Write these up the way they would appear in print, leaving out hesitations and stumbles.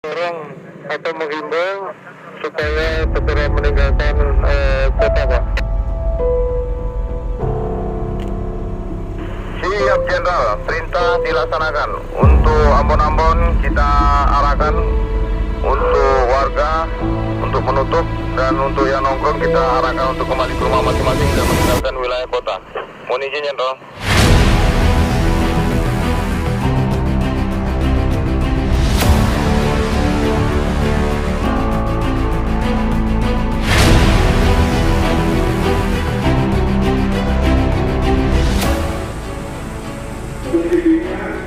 orang atau menghimbau supaya segera meninggalkan kota, Pak. Siap Jenderal, perintah dilaksanakan. Untuk Ambon-Ambon kita arahkan, untuk warga untuk menutup, dan untuk yang nongkrong kita arahkan untuk kembali ke rumah masing-masing dan meninggalkan wilayah kota. Mohon izin Jenderal.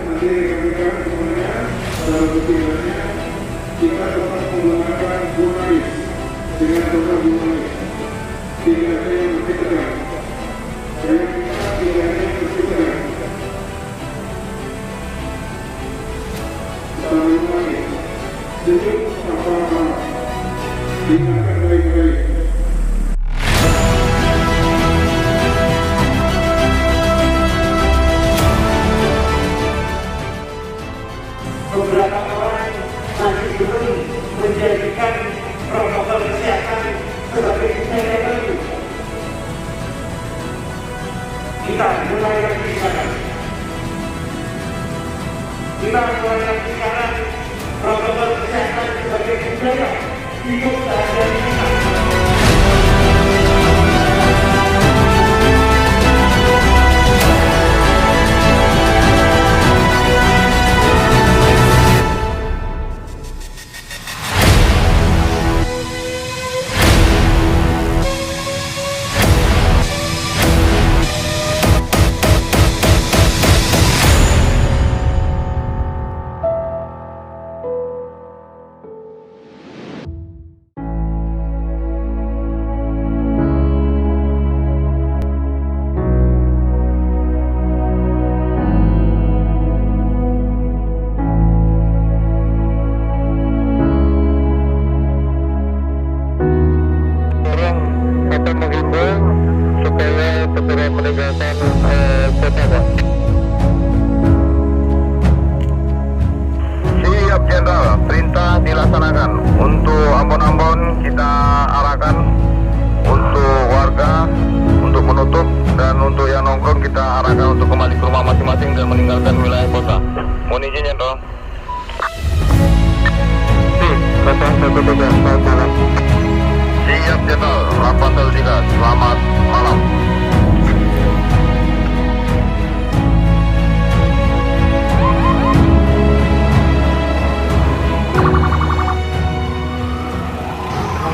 Nanti rekan-rekan semuanya dalam ketinggalannya kita tetap menggunakan jurnalis dengan tetap jurnalis tidak ada yang mesti tegang saya minta tidak ada yang mesti tegang kita ulangi sejuk apa-apa dengarkan baik-baik. Beberapa orang masih belum menjadikan protokol kesehatan sebagai nilai baru. Kita mulai lagi sekarang. Protokol kesehatan sebagai budaya hidup sehari-hari kita. Orang atau menghimbau supaya segera meninggalkan kota, Pak. Siap Jenderal, perintah dilaksanakan. Untuk Ambon-Ambon kita arahkan, untuk warga untuk menutup, dan untuk yang nongkrong kita arahkan untuk kembali ke rumah masing-masing dan meninggalkan wilayah kota. Mohon izin Jenderal. Kota 113, selamat malam. Siap Jenderal, 813, selamat malam.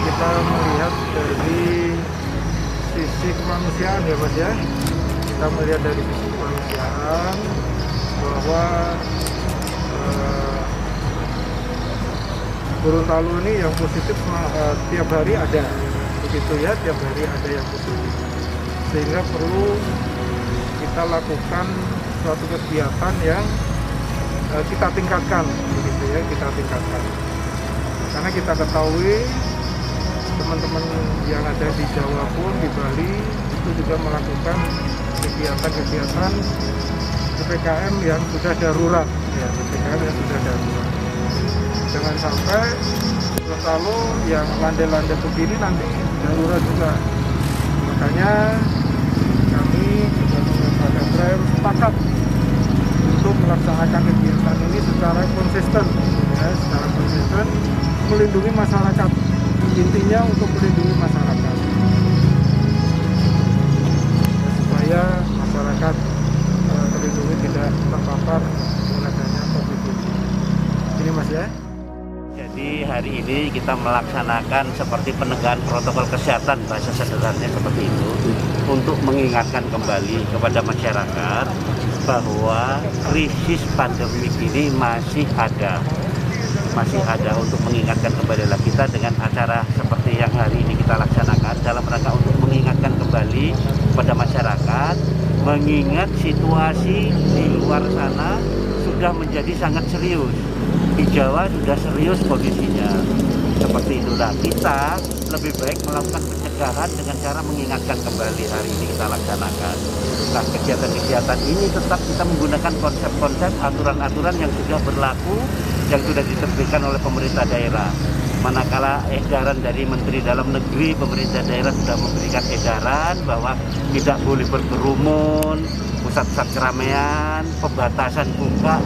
Kita melihat dari sisi kemanusiaan ya Mas ya, kita melihat dari sisi kemanusiaan bahwa Gorontalo ini yang positif tiap hari ada, begitu ya, tiap hari ada yang positif, sehingga perlu kita lakukan suatu kegiatan yang kita tingkatkan, begitu ya, kita tingkatkan, karena kita ketahui teman-teman yang ada di Jawa pun, di Bali itu juga melakukan kegiatan-kegiatan PPKM yang sudah darurat, ya, PPKM yang sudah darurat. Jangan sampai Gorontalo yang landai-landai begini nanti darurat juga. Makanya kami juga dengan Pak Frem sepakat untuk melaksanakan kegiatan ini secara konsisten, ya, secara konsisten melindungi masyarakat. Intinya untuk melindungi masyarakat supaya masyarakat terlindungi, tidak terpapar dengan adanya COVID-19. Ini Mas ya. Jadi hari ini kita melaksanakan seperti penegakan protokol kesehatan, bahasa sederhananya seperti itu, untuk mengingatkan kembali kepada masyarakat bahwa krisis pandemi ini masih ada untuk mengingatkan kembali kita dengan acara seperti yang hari ini kita laksanakan dalam rangka untuk mengingatkan kembali kepada masyarakat, mengingat situasi di luar sana sudah menjadi sangat serius. Di Jawa sudah serius kondisinya. Seperti itulah kita lebih baik melakukan pencegahan dengan cara mengingatkan kembali. Hari ini kita laksanakan. Nah, kegiatan-kegiatan ini tetap kita menggunakan konsep-konsep aturan-aturan yang sudah berlaku yang sudah diterbitkan oleh pemerintah daerah. Manakala edaran dari Menteri Dalam Negeri, pemerintah daerah sudah memberikan edaran bahwa tidak boleh berkerumun, pusat-pusat keramaian, pembatasan buka,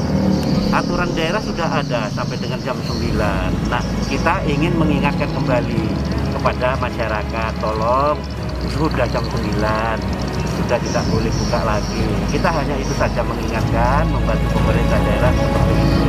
aturan daerah sudah ada sampai dengan jam 9. Nah, kita ingin mengingatkan kembali kepada masyarakat, tolong sudah jam 9, sudah tidak boleh buka lagi. Kita hanya itu saja mengingatkan, membantu pemerintah daerah seperti itu.